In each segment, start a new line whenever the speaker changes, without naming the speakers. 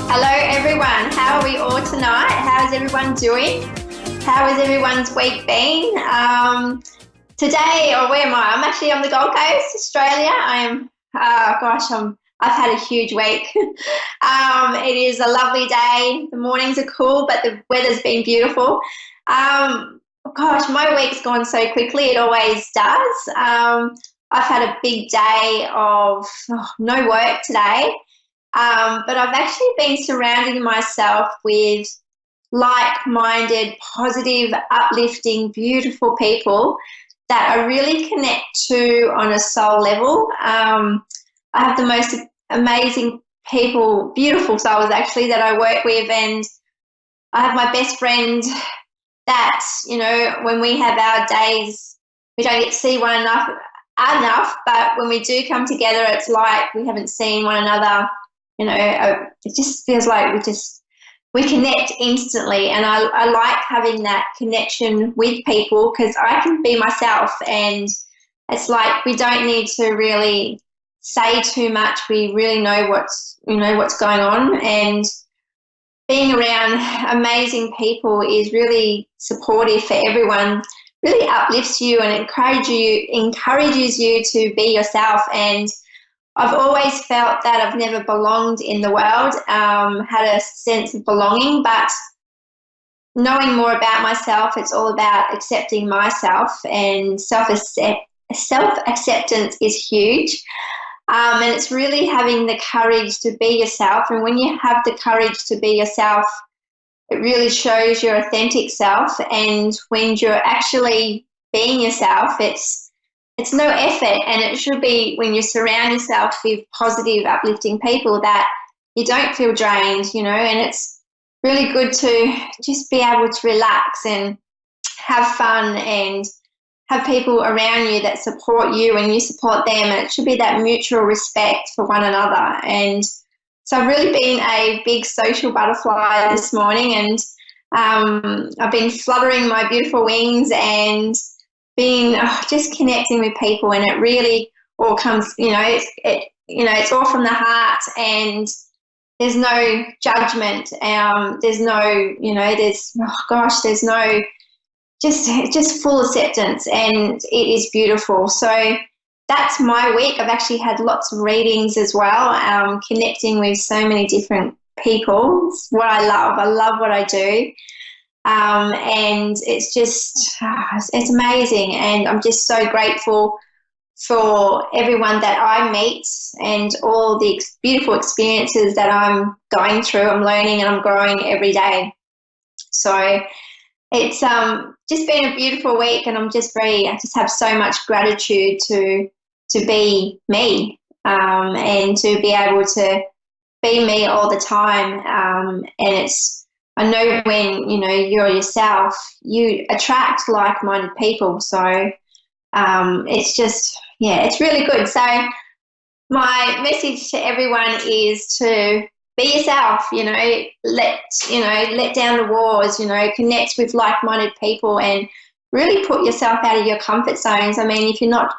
Hello, everyone. How are we all tonight? How is everyone doing? How has everyone's week been? Today, or where am I? I'm actually on the Gold Coast, Australia. I've had a huge week. It is a lovely day. The mornings are cool, but the weather's been beautiful. My week's gone so quickly. It always does. I've had a big day of no work today. But I've actually been surrounding myself with like-minded, positive, uplifting, beautiful people that I really connect to on a soul level. I have the most amazing people, beautiful souls actually, that I work with, and I have my best friend that, when we have our days, we don't get to see one enough, but when we do come together, it's like we haven't seen one another. It just feels like we connect instantly, and I like having that connection with people because I can be myself, and it's like we don't need to really say too much. We really know what's going on, and being around amazing people is really supportive for everyone, really uplifts you and encourages you to be yourself. And I've always felt that I've never belonged in the world, had a sense of belonging, but knowing more about myself, it's all about accepting myself, and self-acceptance is huge. And it's really having the courage to be yourself. And when you have the courage to be yourself, it really shows your authentic self. And when you're actually being yourself, it's no effort, and it should be when you surround yourself with positive, uplifting people that you don't feel drained, and it's really good to just be able to relax and have fun and have people around you that support you and you support them, and it should be that mutual respect for one another. And so I've really been a big social butterfly this morning, and I've been fluttering my beautiful wings and being just connecting with people, and it really all comes, it's all from the heart, and there's no judgment. There's no, there's no, just full acceptance, and it is beautiful. So that's my week. I've actually had lots of readings as well, connecting with so many different people. It's what I love. I love what I do. And it's just, it's amazing. And I'm just so grateful for everyone that I meet and all the beautiful experiences that I'm going through. I'm learning and I'm growing every day. So it's just been a beautiful week, and I just have so much gratitude to be me, and to be able to be me all the time. And I know when, you're yourself, you attract like-minded people. So it's just, it's really good. So my message to everyone is to be yourself, let down the walls, connect with like-minded people and really put yourself out of your comfort zones. I mean, if you're not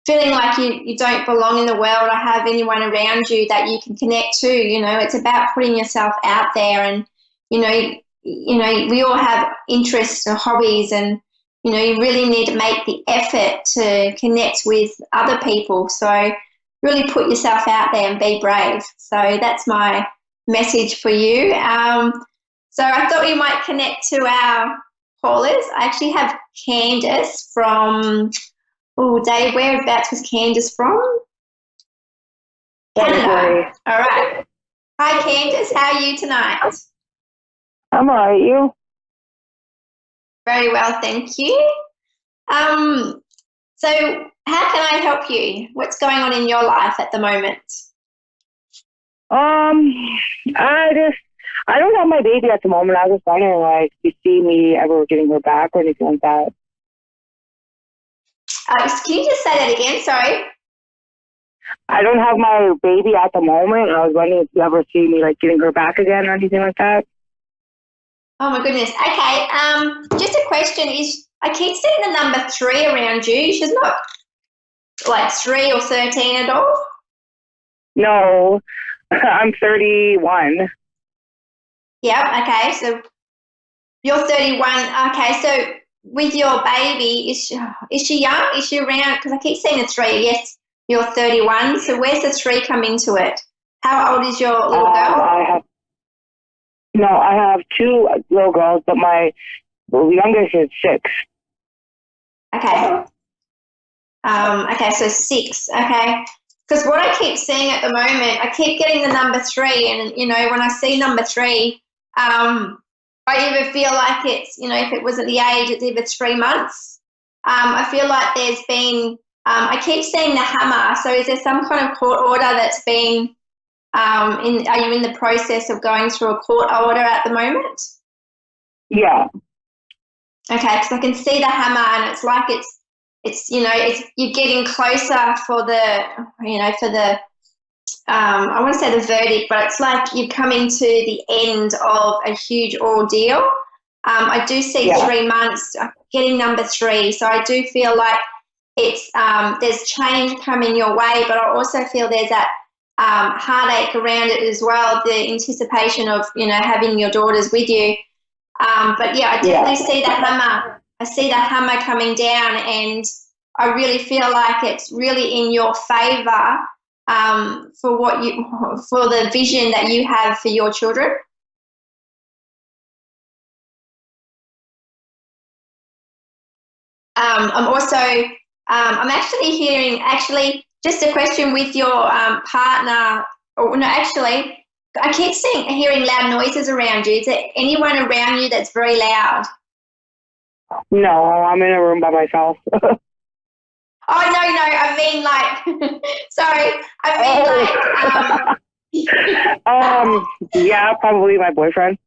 feeling like you don't belong in the world or have anyone around you that you can connect to, it's about putting yourself out there. And we all have interests and hobbies, and, you really need to make the effort to connect with other people. So really put yourself out there and be brave. So that's my message for you. So I thought we might connect to our callers. I actually have Candace from, Dave, whereabouts was Candace from? Canada. All right. Hi, Candace. How are you tonight?
I'm all right, you?
Very well, thank you. So how can I help you? What's going on in your life at the moment?
I don't have my baby at the moment. I was wondering, like, do you see me ever getting her back or anything like that?
Can you just say that again? Sorry.
I don't have my baby at the moment. I was wondering if you ever see me, like, getting her back again or anything like that.
Oh, my goodness. Okay. Just a question is, I keep seeing the number 3 around you. She's not like 3 or 13 at all?
No, I'm 31.
Yeah, okay. So you're 31. Okay, so with your baby, is she young? Is she around? Because I keep seeing a 3. Yes, you're 31. So where's the 3 come into it? How old is your little girl?
I have 2 little girls, but my youngest is 6.
Okay. Okay, so 6. Okay. Because what I keep seeing at the moment, I keep getting the number 3, and when I see number 3, I either feel like it's, if it was at the age, it's either 3 months. I feel like there's been, I keep seeing the hammer. So is there some kind of court order that's been, are you in the process of going through a court order at the moment?
Yeah.
Okay, because I can see the hammer, and it's like it's you're getting closer for the I want to say the verdict, but it's like you're coming to the end of a huge ordeal. I do see 3 months, getting number 3, so I do feel like it's there's change coming your way, but I also feel there's that heartache around it as well, the anticipation of having your daughters with you. But yeah, I definitely see the hammer. I see the hammer coming down, and I really feel like it's really in your favor for the vision that you have for your children. I'm also I'm actually hearing just a question with your partner. Or no, actually, I keep hearing loud noises around you. Is there anyone around you that's very loud?
No, I'm in a room by myself.
Oh, no, I mean like, sorry, I mean like,
yeah, probably my boyfriend.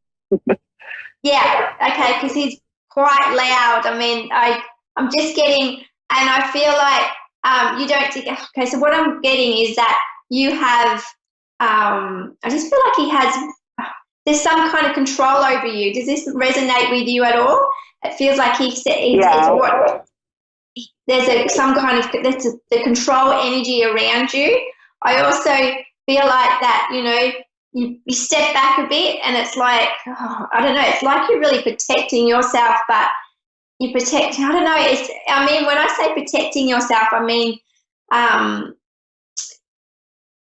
yeah, okay, because he's quite loud. I mean, I'm just getting, and I feel like you don't, okay, so what I'm getting is that you have, I just feel like there's some kind of control over you. Does this resonate with you at all? It feels like it's what, there's some kind of the control energy around you. I also feel like that, you step back a bit, and it's like, I don't know, it's like you're really protecting yourself, but I don't know, when I say protecting yourself, I mean,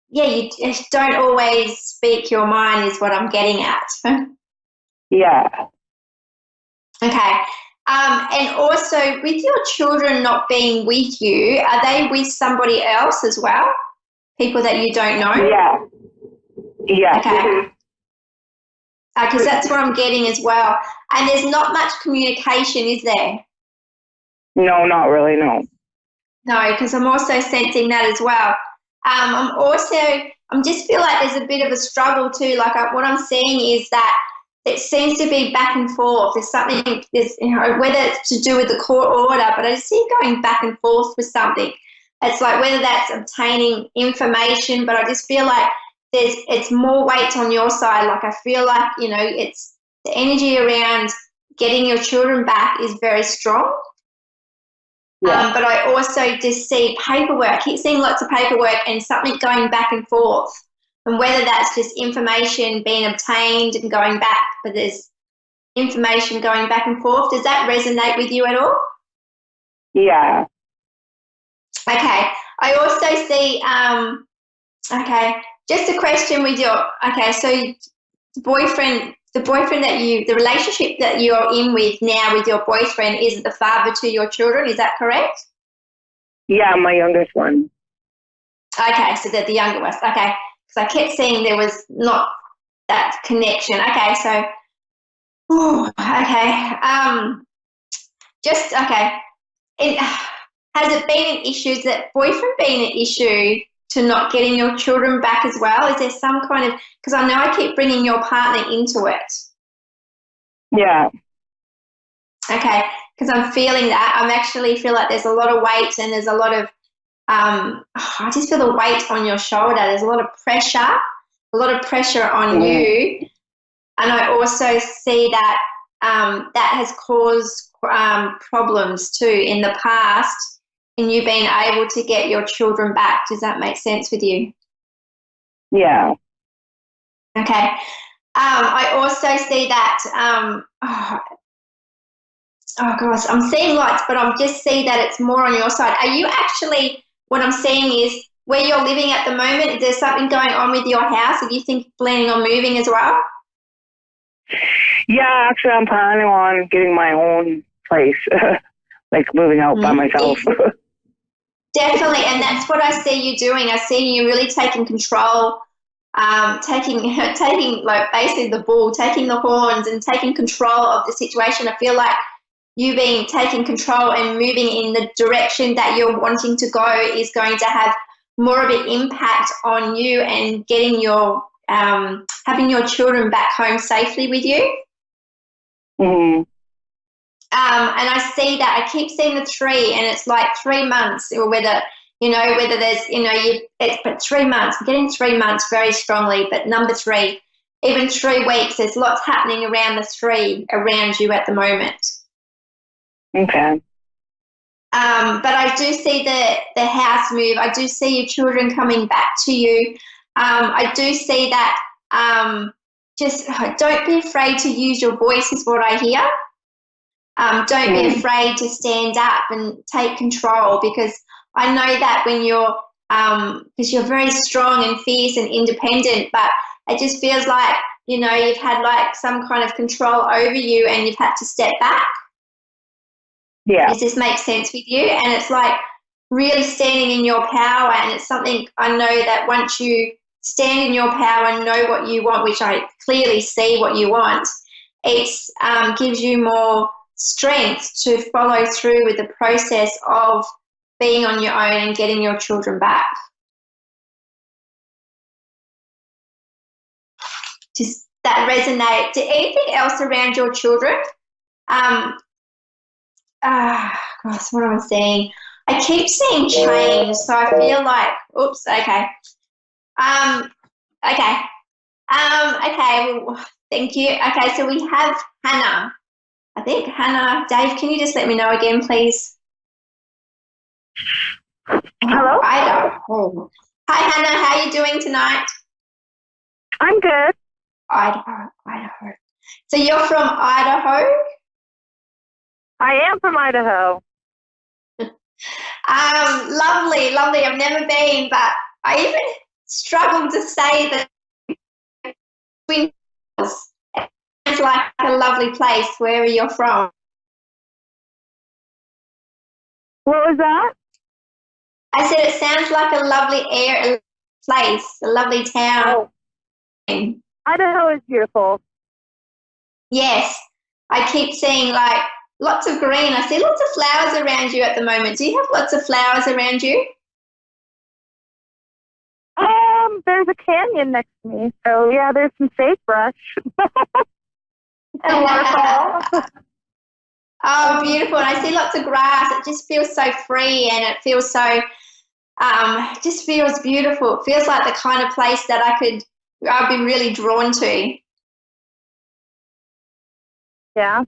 yeah, you just don't always speak your mind is what I'm getting at.
Yeah.
Okay. And also, with your children not being with you, are they with somebody else as well? People that you don't know?
Yeah. Yeah.
Okay. Because that's what I'm getting as well. And there's not much communication, is there?
No, not really, no.
No, because I'm also sensing that as well. I'm just feel like there's a bit of a struggle too. Like what I'm seeing is that it seems to be back and forth. There's something, whether it's to do with the court order, but I just see it going back and forth with something. It's like whether that's obtaining information, but I just feel like it's more weight on your side. Like I feel like, it's the energy around getting your children back is very strong.
Yeah.
But I also just see paperwork. I keep seeing lots of paperwork and something going back and forth. And whether that's just information being obtained and going back, but there's information going back and forth. Does that resonate with you at all?
Yeah.
Okay. I also see, okay, just a question with so the relationship that you're in with now with your boyfriend is the father to your children, is that correct?
Yeah, my youngest one.
Okay, so they're the younger ones. Okay, because I kept seeing there was not that connection. Okay, so, okay. Has it been an issue? Has that boyfriend been an issue to not getting your children back as well? Is there some kind of, because I know I keep bringing your partner into it.
Yeah.
Okay, because I'm feeling that. I'm actually feel like there's a lot of weight, and there's a lot of, I just feel the weight on your shoulder. There's a lot of pressure on you. And I also see that that has caused problems too in the past in you being able to get your children back. Does that make sense with you?
Yeah.
Okay. I also see that, oh gosh, I'm seeing lots, but I'm just see that it's more on your side. Are you actually, what I'm seeing is where you're living at the moment, is there something going on with your house? Are you planning on moving as well?
Yeah, actually, I'm planning on getting my own place, like moving out by myself.
Definitely, and that's what I see you doing. I see you really taking control, taking like basically the bull, taking the horns, and taking control of the situation. I feel like you being taking control and moving in the direction that you're wanting to go is going to have more of an impact on you and getting your having your children back home safely with you.
Mm-hmm.
And I see that I keep seeing the tree, and it's like 3 months, or whether there's it's but 3 months. I'm getting 3 months very strongly, but number 3, even 3 weeks. There's lots happening around the tree around you at the moment.
Okay.
But I do see the house move. I do see your children coming back to you. I do see that. Just don't be afraid to use your voice, is what I hear. Don't be afraid to stand up and take control, because I know that when you're, because you're very strong and fierce and independent, but it just feels like, you've had like some kind of control over you and you've had to step back.
Yeah.
Does this make sense with you? And it's like really standing in your power, and it's something I know that once you stand in your power and know what you want, which I clearly see what you want, it gives you more strength to follow through with the process of being on your own and getting your children back. Does that resonate? To anything else around your children? Gosh, what am I seeing? I keep seeing change, so I feel like, oops, okay. Okay. Okay, well, thank you. Okay, so we have Hannah. I think Hannah, Dave, can you just let me know again, please?
Hello?
Idaho. Hi, Hannah. How are you doing tonight?
I'm good.
Idaho. So you're from Idaho?
I am from Idaho.
Lovely. I've never been, but I even struggle to say the Twin Hills. It's like a lovely place. Where are you from?
What was that?
I said it sounds like a lovely place, a lovely town.
Oh. Idaho is beautiful.
Yes, I keep seeing like lots of green. I see lots of flowers around you at the moment. Do you have lots of flowers around you?
There's a canyon next to me, so yeah, there's some sagebrush and a waterfall.
Oh, beautiful! And I see lots of grass. It just feels so free, and it feels so. It just feels beautiful. It feels like the kind of place that I've been really drawn to.
Yeah.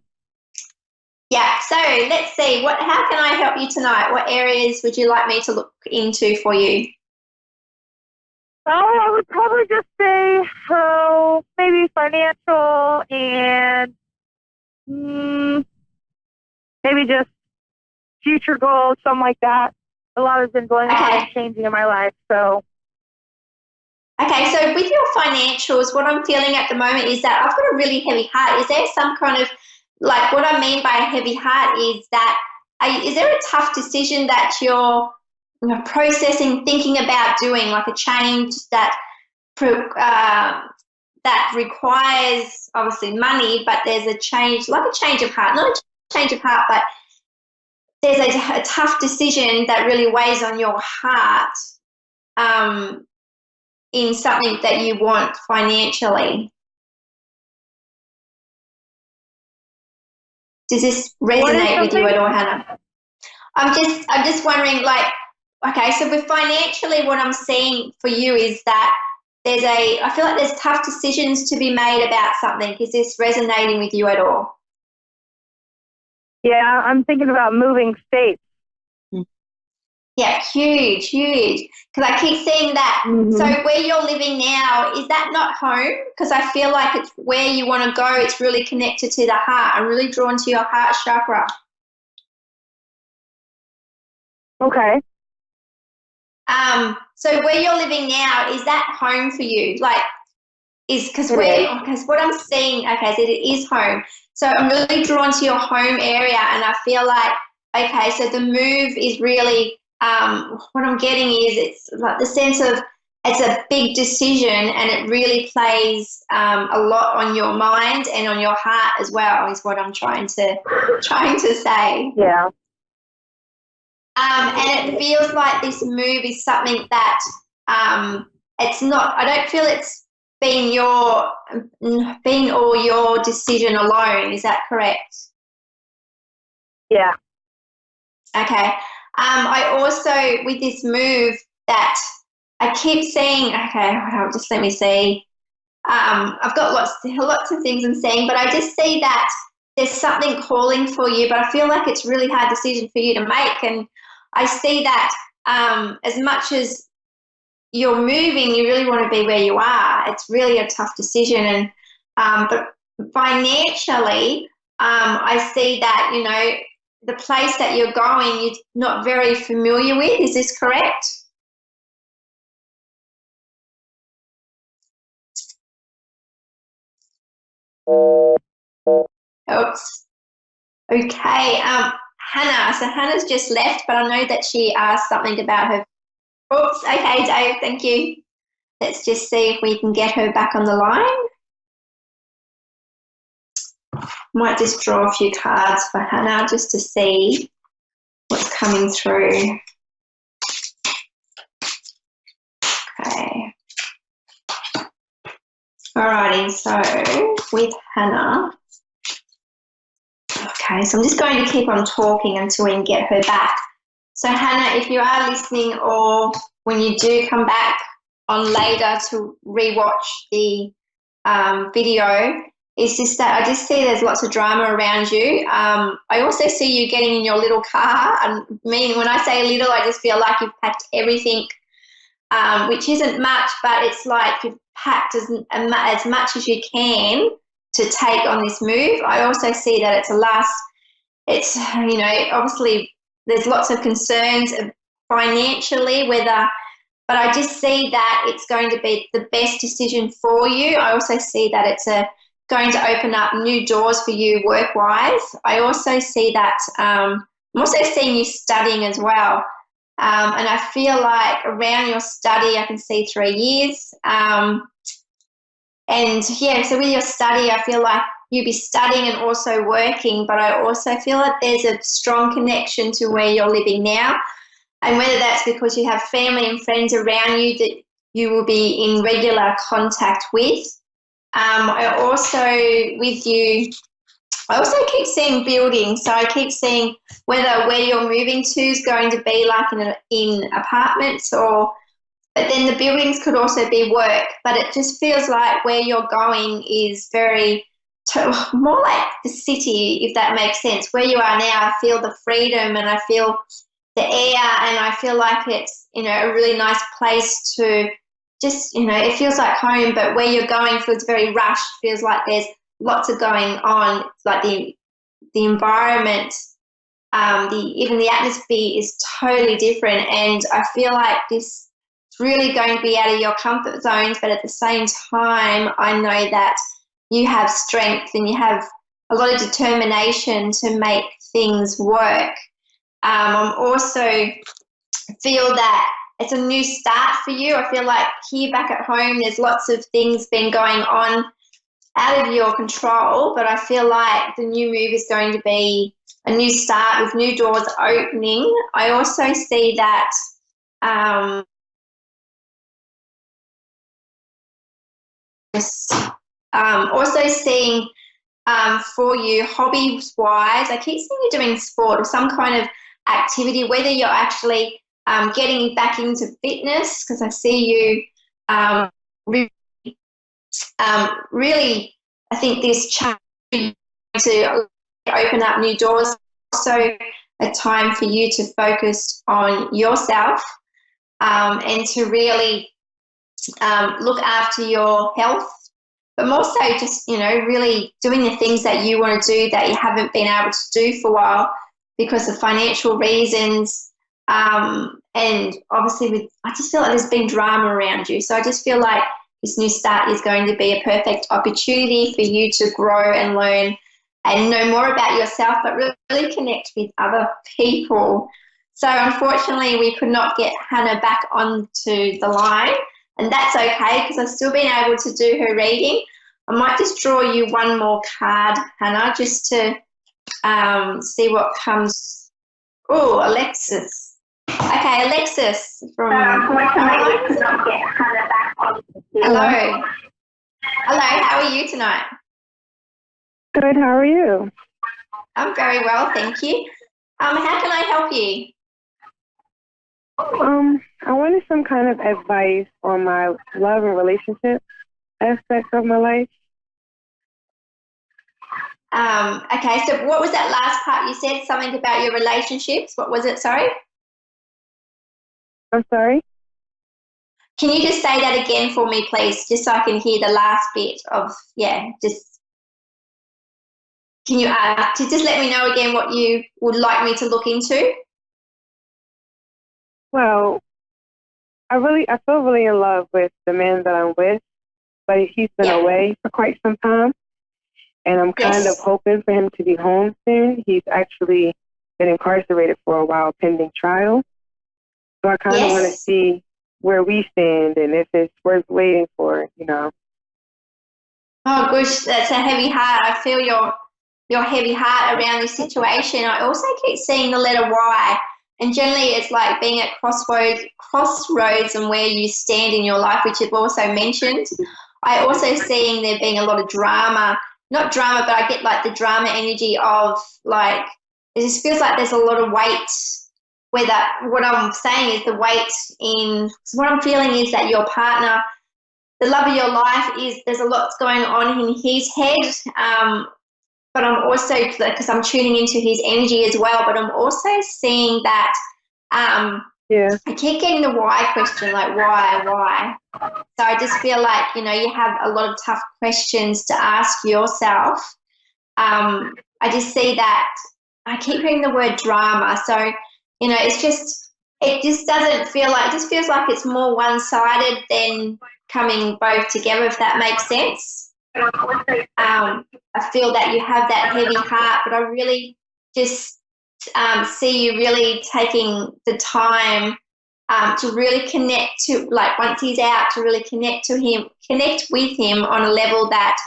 Yeah. So let's see. How can I help you tonight? What areas would you like me to look into for you?
Well, I would probably just say maybe financial and maybe just future goals, something like that. A lot has been going on and changing in my life, so.
Okay, so with your financials, what I'm feeling at the moment is that I've got a really heavy heart. Is there some kind of, like, what I mean by a heavy heart is that, is there a tough decision that you're processing, thinking about doing, like a change that requires obviously money, but there's a change, like a change of heart, not a change of heart, but there's a tough decision that really weighs on your heart in something that you want financially. Does this resonate with you at all, Hannah? I'm just wondering, like, okay, so with financially, what I'm seeing for you is that I feel like there's tough decisions to be made about something. Is this resonating with you at all?
Yeah, I'm thinking about moving states.
Yeah, huge, huge. Because I keep seeing that. So
Mm-hmm.
where you're living now, is that not home? Because I feel like it's where you want to go. It's really connected to the heart. I'm really drawn to your heart chakra.
Okay.
So where you're living now, is that home for you? Like,
It is.
because what I'm seeing, okay, so it is home. So I'm really drawn to your home area, and I feel like, okay, so the move is really, what I'm getting is it's like the sense of it's a big decision, and it really plays a lot on your mind and on your heart as well, is what I'm trying to say.
Yeah.
And it feels like this move is something that it's not. I don't feel it's been all your decision alone. Is that correct?
Yeah.
Okay. I also with this move that I keep seeing. Okay, hold on, just let me see. I've got lots of things I'm seeing, but I just see that there's something calling for you, but I feel like it's a really hard decision for you to make. And I see that as much as you're moving, you really want to be where you are. It's really a tough decision. And but financially, I see that, the place that you're going, you're not very familiar with. Is this correct? Oops. Okay. Hannah. So Hannah's just left, but I know that she asked something about her. Oops. Okay, Dave. Thank you. Let's just see if we can get her back on the line. Might just draw a few cards for Hannah just to see what's coming through. Okay. Alrighty. So with Hannah. Okay. So I'm just going to keep on talking until we can get her back. So Hannah, if you are listening, or when you do come back on later to rewatch the video, it's just that I just see there's lots of drama around you. I also see you getting in your little car. When I say little, I just feel like you've packed everything, which isn't much, but it's like you've packed as much as you can to take on this move. I also see that it's, obviously there's lots of concerns financially, but I just see that it's going to be the best decision for you. I also see that it's going to open up new doors for you work-wise. I also see that I'm also seeing you studying as well. And I feel like around your study, I can see 3 years. And yeah, so with your study, I feel like you'll be studying and also working, but I also feel like there's a strong connection to where you're living now. And whether that's because you have family and friends around you that you will be in regular contact with. I also keep seeing buildings. So I keep seeing whether where you're moving to is going to be like in apartments but then the buildings could also be work. But it just feels like where you're going is more like the city, if that makes sense. Where you are now, I feel the freedom and I feel the air, and I feel like it's, a really nice place to just, it feels like home, but where you're going feels very rushed, feels like there's lots of going on. It's like the environment, even the atmosphere is totally different, and I feel like this is really going to be out of your comfort zones, but at the same time, I know that you have strength and you have a lot of determination to make things work. I'm also feel that it's a new start for you. I feel like here back at home, there's lots of things been going on out of your control, but I feel like the new move is going to be a new start with new doors opening. I also see that also seeing for you hobbies wise, I keep seeing you doing sport or some kind of activity, whether you're actually getting back into fitness, because I see you really, I think this challenge to open up new doors. So a time for you to focus on yourself, and to really look after your health, but more so just, really doing the things that you want to do that you haven't been able to do for a while because of financial reasons. And obviously I just feel like there's been drama around you. So I just feel like this new start is going to be a perfect opportunity for you to grow and learn and know more about yourself, but really connect with other people. So unfortunately, we could not get Hannah back onto the line, and that's okay because I've still been able to do her reading. I might just draw you one more card, Hannah, just to see what comes. Oh, Alexis. Okay, Alexis from. Unfortunately, we could not get Hannah back on. Hello. Hello, how are you tonight?
Good, how are you?
I'm very well, thank you. How can I help you?
I wanted some kind of advice on my love and relationship aspect of my life.
Okay, so what was that last part you said? Something about your relationships. What was it, sorry?
I'm sorry?
Can you just say that again for me, please, just so I can hear the last bit of, can you just let me know again what you would like me to look into?
Well, I feel really in love with the man that I'm with, but he's been away for quite some time, and I'm kind of hoping for him to be home soon. He's actually been incarcerated for a while pending trial, so I kind of want to see where we stand and if it's worth waiting for,
Oh, gosh, that's a heavy heart. I feel your heavy heart around this situation. I also keep seeing the letter Y, and generally it's like being at crossroads and where you stand in your life, which you've also mentioned. I also seeing there being a lot of drama, not drama, but I get like the drama energy of like, it just feels like there's a lot of weight. What I'm saying is the weight in, what I'm feeling is that your partner, the love of your life, there's a lot going on in his head, but I'm also, because I'm tuning into his energy as well, but I'm also seeing that I keep getting the why question, like why? So I just feel like, you have a lot of tough questions to ask yourself. I just see that I keep hearing the word drama. So, it just doesn't feel like, it just feels like it's more one-sided than coming both together, if that makes sense. I feel that you have that heavy heart, but I really just see you really taking the time to really connect to, like once he's out, to really connect with him on a level that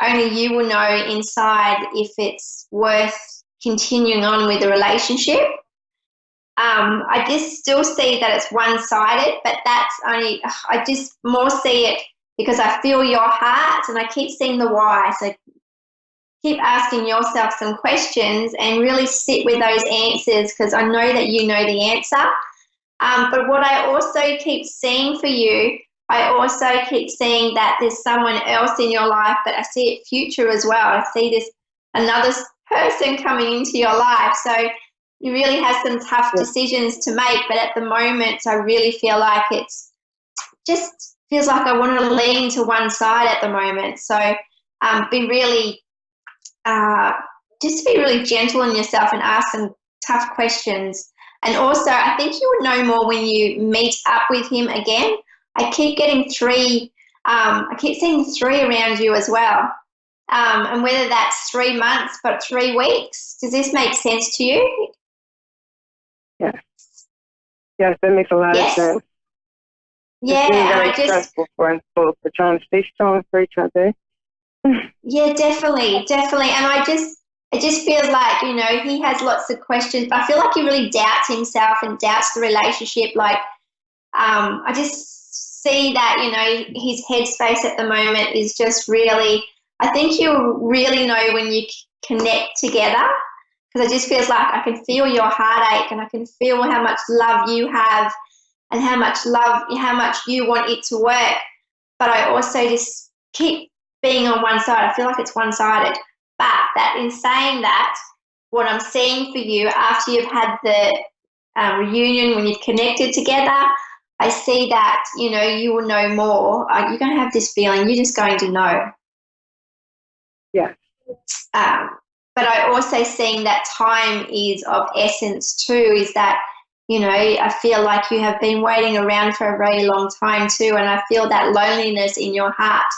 only you will know inside if it's worth continuing on with the relationship. I just still see that it's one-sided, but that's only, I just more see it because I feel your heart and I keep seeing the why. So keep asking yourself some questions and really sit with those answers, because I know that you know the answer. But what I also keep seeing for you, I also keep seeing that there's someone else in your life, but I see it future as well. I see this another person coming into your life. So you really have some tough decisions to make, but at the moment I really feel like it's just feels like I want to lean to one side at the moment. So just be really gentle on yourself and ask some tough questions. And also, I think you would know more when you meet up with him again. I keep getting three. I keep seeing three around you as well. And whether that's 3 months, but 3 weeks. Does this make sense to you?
Yes. Yes, that makes a lot of sense.
Yeah,
and I just stressful for us both. We're trying to stay strong for each other.
Yeah, definitely. And it just feels like, he has lots of questions, but I feel like he really doubts himself and doubts the relationship. Like, I just see that, his headspace at the moment is just really, I think you'll really know when you connect together, because it just feels like I can feel your heartache and I can feel how much love you have and how much you want it to work. But I also just keep being on one side. I feel like it's one-sided. But that in saying that, what I'm seeing for you after you've had the reunion, when you've connected together, I see that, you know, you will know more. You're going to have this feeling. You're just going to know.
Yes.
But I also seeing that time is of essence too, is that, you know, I feel like you have been waiting around for a very long time too, and I feel that loneliness in your heart.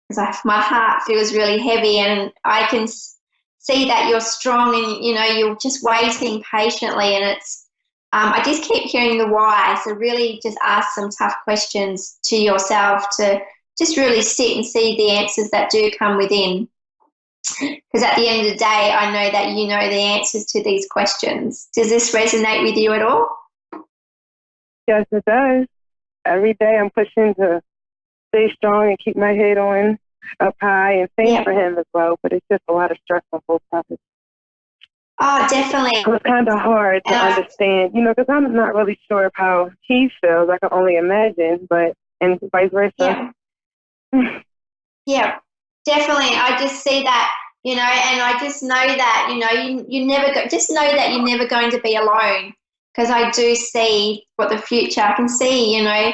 It's like my heart feels really heavy, and I can see that you're strong and, you know, you're just waiting patiently, and it's I just keep hearing the why. So really just ask some tough questions to yourself to just really sit and see the answers that do come within. Because at the end of the day, I know that you know the answers to these questions. Does this resonate with you at all?
Yes, it does. Every day I'm pushing to stay strong and keep my head on up high, and same for him as well. But it's just a lot of stress on both sides.
Oh, definitely.
So it's kind of hard to understand, you know, because I'm not really sure of how he feels. I can only imagine, and vice versa.
Yeah. Yeah, definitely. I just see that, you know, and I just know that, you know, you never just know that you're never going to be alone, because I do see what the future, I can see, you know,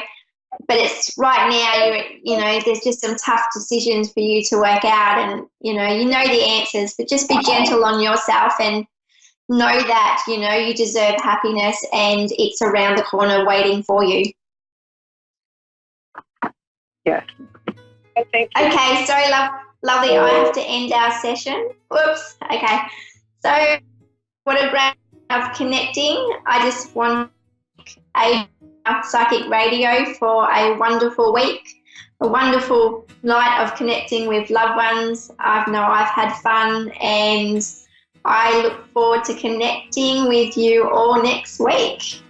but it's right now, you know, there's just some tough decisions for you to work out, and, you know the answers, but just be gentle on yourself and know that, you know, you deserve happiness and it's around the corner waiting for you.
Yes.
Okay, sorry, lovely. I have to end our session. Whoops. Okay. So what a great of connecting. I just want a psychic radio for a wonderful week, a wonderful night of connecting with loved ones. I know I've had fun, and I look forward to connecting with you all next week.